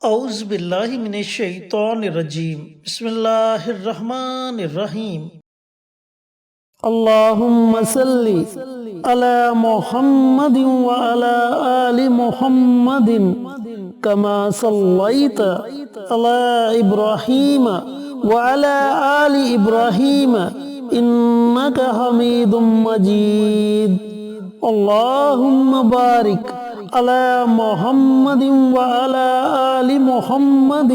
اعوذ باللہ من الشیطان الرجیم بسم اللہ الرحمن الرحیم اللہم صلی علی محمد وعلی آل محمد کما صلیت علی ابراہیم وعلی آل ابراہیم انک حمید مجید اللہم بارک علی محمد وعلی آل محمد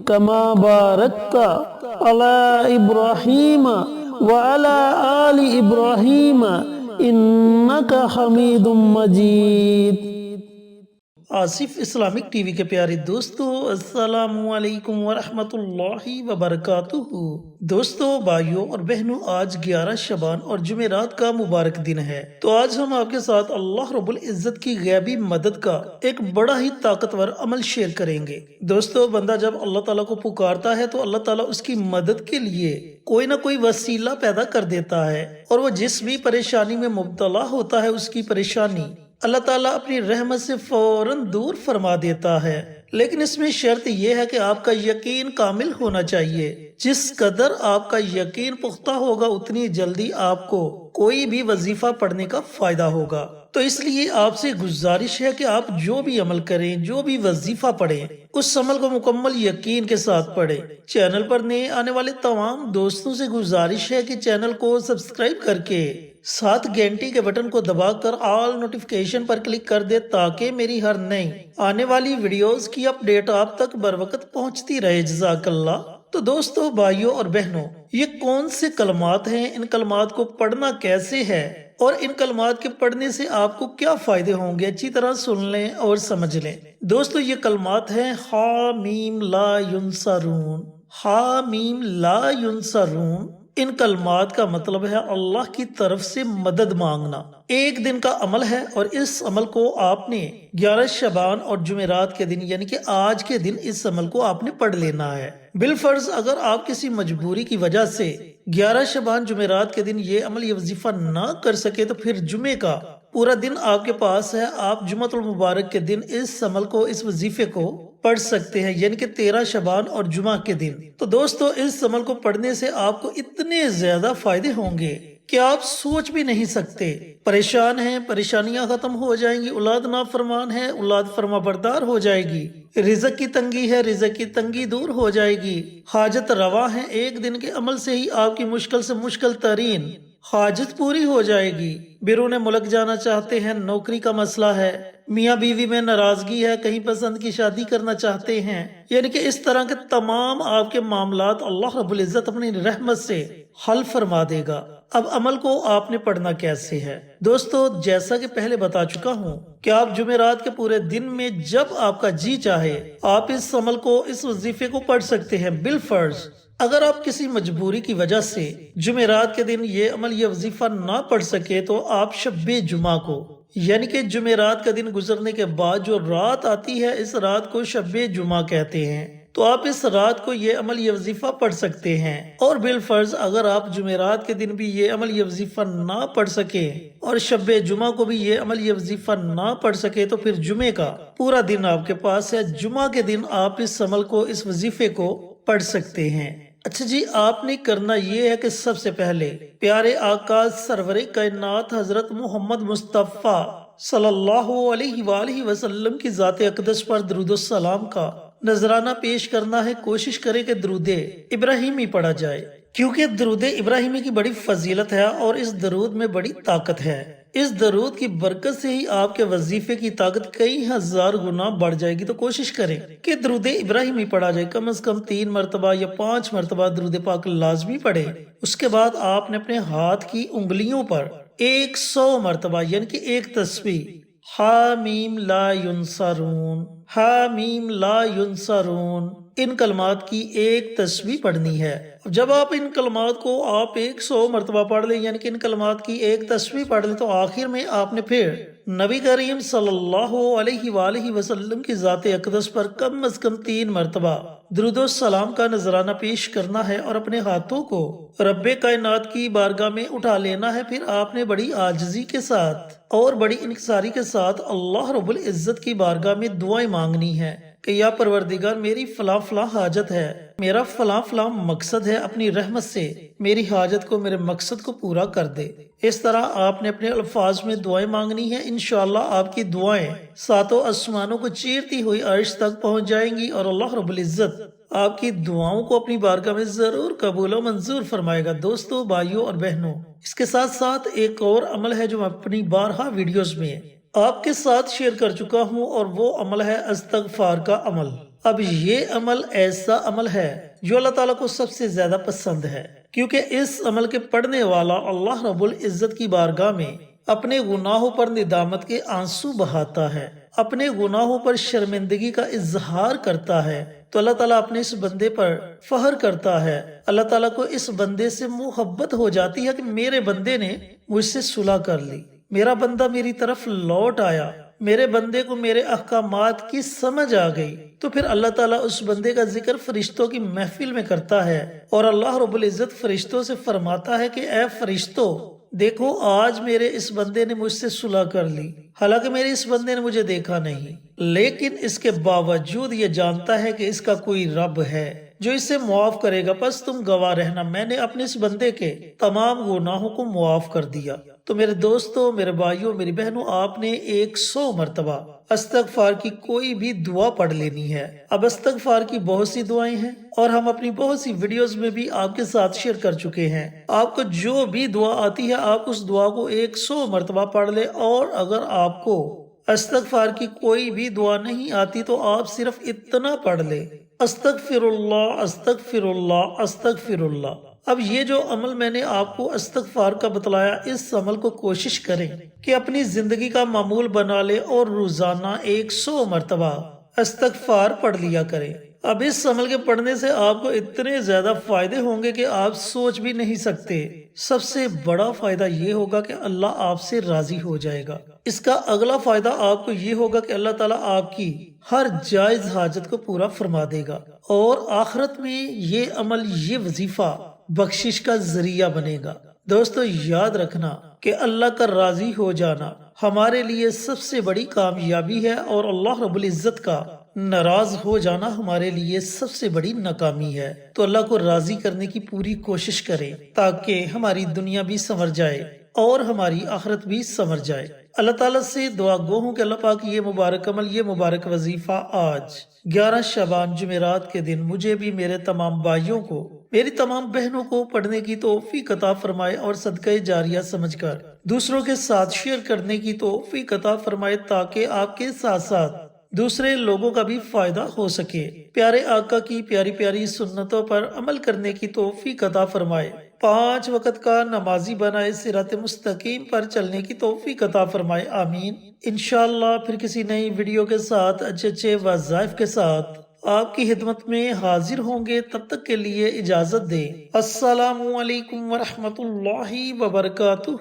کما بارکت علی ابراہیم وعلی آل ابراہیم انک حمید مجید۔ آصف اسلامک ٹی وی کے پیارے دوستو، السلام علیکم ورحمۃ اللہ وبرکاتہ۔ دوستو، بھائیوں اور بہنوں، آج 11 شعبان اور جمعرات کا مبارک دن ہے۔ تو آج ہم آپ کے ساتھ اللہ رب العزت کی غیبی مدد کا ایک بڑا ہی طاقتور عمل شیئر کریں گے۔ دوستو، بندہ جب اللہ تعالیٰ کو پکارتا ہے تو اللہ تعالیٰ اس کی مدد کے لیے کوئی نہ کوئی وسیلہ پیدا کر دیتا ہے، اور وہ جس بھی پریشانی میں مبتلا ہوتا ہے اس کی پریشانی اللہ تعالیٰ اپنی رحمت سے فوراً دور فرما دیتا ہے۔ لیکن اس میں شرط یہ ہے کہ آپ کا یقین کامل ہونا چاہیے۔ جس قدر آپ کا یقین پختہ ہوگا اتنی جلدی آپ کو کوئی بھی وظیفہ پڑھنے کا فائدہ ہوگا۔ تو اس لیے آپ سے گزارش ہے کہ آپ جو بھی عمل کریں، جو بھی وظیفہ پڑھیں، اس عمل کو مکمل یقین کے ساتھ پڑھیں۔ چینل پر نئے آنے والے تمام دوستوں سے گزارش ہے کہ چینل کو سبسکرائب کر کے ساتھ گھنٹی کے بٹن کو دبا کر آل نوٹیفیکیشن پر کلک کر دے تاکہ میری ہر نئی آنے والی ویڈیوز کی اپڈیٹ آپ تک بر وقت پہنچتی رہے۔ جزاک اللہ۔ تو دوستو، بھائیوں اور بہنوں، یہ کون سے کلمات ہیں، ان کلمات کو پڑھنا کیسے ہے، اور ان کلمات کے پڑھنے سے آپ کو کیا فائدے ہوں گے، اچھی طرح سن لیں اور سمجھ لیں۔ دوستو، یہ کلمات ہیں حامیم لا ینصرون۔ حامیم لا ینصرون، ان کلمات کا مطلب ہے اللہ کی طرف سے مدد مانگنا۔ ایک دن کا عمل ہے، اور اس عمل کو آپ نے 11 شعبان اور جمعرات کے دن یعنی کہ آج کے دن اس عمل کو آپ نے پڑھ لینا ہے۔ بالفرض اگر آپ کسی مجبوری کی وجہ سے 11 شعبان جمعرات کے دن یہ عمل یہ وظیفہ نہ کر سکے تو پھر جمعے کا پورا دن آپ کے پاس ہے، آپ جمعۃ المبارک کے دن اس عمل کو، اس وظیفے کو پڑھ سکتے ہیں، یعنی کہ 13 شعبان اور جمعہ کے دن۔ تو دوستو، اس عمل کو پڑھنے سے آپ کو اتنے زیادہ فائدے ہوں گے کہ آپ سوچ بھی نہیں سکتے۔ پریشان ہیں، پریشانیاں ختم ہو جائیں گی، اولاد نافرمان ہے، اولاد فرما بردار ہو جائے گی، رزق کی تنگی ہے، رزق کی تنگی دور ہو جائے گی، حاجت روا ہے، ایک دن کے عمل سے ہی آپ کی مشکل سے مشکل ترین حاجت پوری ہو جائے گی۔ بیرون ملک جانا چاہتے ہیں، نوکری کا مسئلہ ہے، میاں بیوی میں ناراضگی ہے، کہیں پسند کی شادی کرنا چاہتے ہیں، یعنی کہ اس طرح کے تمام آپ کے معاملات اللہ رب العزت اپنی رحمت سے حل فرما دے گا۔ اب عمل کو آپ نے پڑھنا کیسے ہے؟ دوستو، جیسا کہ پہلے بتا چکا ہوں کہ آپ جمعرات کے پورے دن میں جب آپ کا جی چاہے آپ اس عمل کو، اس وظیفے کو پڑھ سکتے ہیں۔ بالفرض اگر آپ کسی مجبوری کی وجہ سے جمعرات کے دن یہ عمل یہ وظیفہ نہ پڑھ سکے تو آپ شب جمعہ کو، یعنی کہ جمعرات کا دن گزرنے کے بعد جو رات آتی ہے، اس رات کو شب جمعہ کہتے ہیں، تو آپ اس رات کو یہ عمل یہ وظیفہ پڑھ سکتے ہیں۔ اور بالفرض اگر آپ جمعرات کے دن بھی یہ عمل یہ وظیفہ نہ پڑھ سکے اور شب جمعہ کو بھی یہ عمل یہ وظیفہ نہ پڑھ سکے تو پھر جمعے کا پورا دن آپ کے پاس ہے، جمعہ کے دن آپ اس عمل کو، اس وظیفے کو پڑھ سکتے ہیں۔ اچھا جی، آپ نے کرنا یہ ہے کہ سب سے پہلے پیارے آقا سرور کائنات حضرت محمد مصطفیٰ صلی اللہ علیہ وآلہ وسلم کی ذات اقدس پر درود و سلام کا نذرانہ پیش کرنا ہے۔ کوشش کریں کہ درود ابراہیمی پڑھا جائے، کیونکہ درود ابراہیمی کی بڑی فضیلت ہے اور اس درود میں بڑی طاقت ہے۔ اس درود کی برکت سے ہی آپ کے وظیفے کی طاقت کئی ہزار گنا بڑھ جائے گی۔ تو کوشش کریں کہ درود ابراہیمی پڑھا جائے، کم از کم 3 مرتبہ یا 5 مرتبہ درود پاک لازمی پڑھیں۔ اس کے بعد آپ نے اپنے ہاتھ کی انگلیوں پر 100 مرتبہ یعنی کہ ایک تسبیح حامیم لا ینصرون، حامیم لا ینصرون، ان کلمات کی ایک تسبیح پڑھنی ہے۔ جب آپ ان کلمات کو آپ 100 مرتبہ پڑھ لیں، یعنی کہ ان کلمات کی ایک تسبیح پڑھ لیں، تو آخر میں آپ نے پھر نبی کریم صلی اللہ علیہ وآلہ وسلم کی ذات اقدس پر کم از کم 3 مرتبہ درود و سلام کا نذرانہ پیش کرنا ہے اور اپنے ہاتھوں کو رب کائنات کی بارگاہ میں اٹھا لینا ہے۔ پھر آپ نے بڑی عاجزی کے ساتھ اور بڑی انکساری کے ساتھ اللہ رب العزت کی بارگاہ میں دعائیں مانگنی ہے۔ کہ یا پروردگار میری فلاں فلاں حاجت ہے، میرا فلاں فلاں مقصد ہے، اپنی رحمت سے میری حاجت کو، میرے مقصد کو پورا کر دے۔ اس طرح آپ نے اپنے الفاظ میں دعائیں مانگنی ہیں۔ انشاءاللہ آپ کی دعائیں ساتوں آسمانوں کو چیرتی ہوئی عرش تک پہنچ جائیں گی اور اللہ رب العزت آپ کی دعاؤں کو اپنی بارگاہ میں ضرور قبول و منظور فرمائے گا۔ دوستو، بھائیوں اور بہنوں، اس کے ساتھ ساتھ ایک اور عمل ہے جو میں اپنی بارہا ویڈیوز میں آپ کے ساتھ شیئر کر چکا ہوں، اور وہ عمل ہے استغفار کا عمل۔ اب یہ عمل ایسا عمل ہے جو اللہ تعالیٰ کو سب سے زیادہ پسند ہے، کیونکہ اس عمل کے پڑھنے والا اللہ رب العزت کی بارگاہ میں اپنے گناہوں پر ندامت کے آنسو بہاتا ہے، اپنے گناہوں پر شرمندگی کا اظہار کرتا ہے، تو اللہ تعالیٰ اپنے اس بندے پر فخر کرتا ہے۔ اللہ تعالیٰ کو اس بندے سے محبت ہو جاتی ہے کہ میرے بندے نے مجھ سے صلح کر لی، میرا بندہ میری طرف لوٹ آیا، میرے بندے کو میرے احکامات کی سمجھ آ گئی۔ تو پھر اللہ تعالیٰ اس بندے کا ذکر فرشتوں کی محفل میں کرتا ہے، اور اللہ رب العزت فرشتوں سے فرماتا ہے کہ اے فرشتوں، دیکھو آج میرے اس بندے نے مجھ سے صلح کر لی، حالانکہ میرے اس بندے نے مجھے دیکھا نہیں، لیکن اس کے باوجود یہ جانتا ہے کہ اس کا کوئی رب ہے جو اسے معاف کرے گا، پس تم گواہ رہنا میں نے اپنے اس بندے کے تمام گناہوں کو معاف کر دیا۔ تو میرے دوستوں، میرے بھائیوں، میری بہنوں، آپ نے 100 مرتبہ استغفار کی کوئی بھی دعا پڑھ لینی ہے۔ اب استغفار کی بہت سی دعائیں ہیں، اور ہم اپنی بہت سی ویڈیوز میں بھی آپ کے ساتھ شیئر کر چکے ہیں۔ آپ کو جو بھی دعا آتی ہے آپ اس دعا کو 100 مرتبہ پڑھ لیں، اور اگر آپ کو استغفار کی کوئی بھی دعا نہیں آتی تو آپ صرف اتنا پڑھ لیں، استغفر اللہ، استغفر اللہ، استغفر اللہ۔ اب یہ جو عمل میں نے آپ کو استغفار کا بتلایا، اس عمل کو کوشش کریں کہ اپنی زندگی کا معمول بنا لے اور روزانہ 100 مرتبہ استغفار پڑھ لیا کریں۔ اب اس عمل کے پڑھنے سے آپ کو اتنے زیادہ فائدے ہوں گے کہ آپ سوچ بھی نہیں سکتے۔ سب سے بڑا فائدہ یہ ہوگا کہ اللہ آپ سے راضی ہو جائے گا۔ اس کا اگلا فائدہ آپ کو یہ ہوگا کہ اللہ تعالیٰ آپ کی ہر جائز حاجت کو پورا فرما دے گا، اور آخرت میں یہ عمل، یہ وظیفہ بخشش کا ذریعہ بنے گا۔ دوستو، یاد رکھنا کہ اللہ کا راضی ہو جانا ہمارے لیے سب سے بڑی کامیابی ہے، اور اللہ رب العزت کا ناراض ہو جانا ہمارے لیے سب سے بڑی ناکامی ہے۔ تو اللہ کو راضی کرنے کی پوری کوشش کریں تاکہ ہماری دنیا بھی سنور جائے اور ہماری آخرت بھی سنور جائے۔ اللہ تعالیٰ سے دعا گو ہوں کہ اللہ پاک یہ مبارک عمل، یہ مبارک وظیفہ آج 11 شعبان جمعرات کے دن مجھے بھی، میرے تمام بھائیوں کو، میری تمام بہنوں کو پڑھنے کی توفیق عطا فرمائے، اور صدقہ جاریہ سمجھ کر دوسروں کے ساتھ شیئر کرنے کی توفیق عطا فرمائے، تاکہ آپ کے ساتھ ساتھ دوسرے لوگوں کا بھی فائدہ ہو سکے۔ پیارے آقا کی پیاری پیاری سنتوں پر عمل کرنے کی توفیق عطا فرمائے، 5 وقت کا نمازی بنائے، صراط مستقیم پر چلنے کی توفیق عطا فرمائے، آمین۔ انشاءاللہ پھر کسی نئی ویڈیو کے ساتھ، اچھے وظائف کے ساتھ آپ کی خدمت میں حاضر ہوں گے۔ تب تک کے لیے اجازت دیں۔ السلام علیکم ورحمۃ اللہ وبرکاتہ۔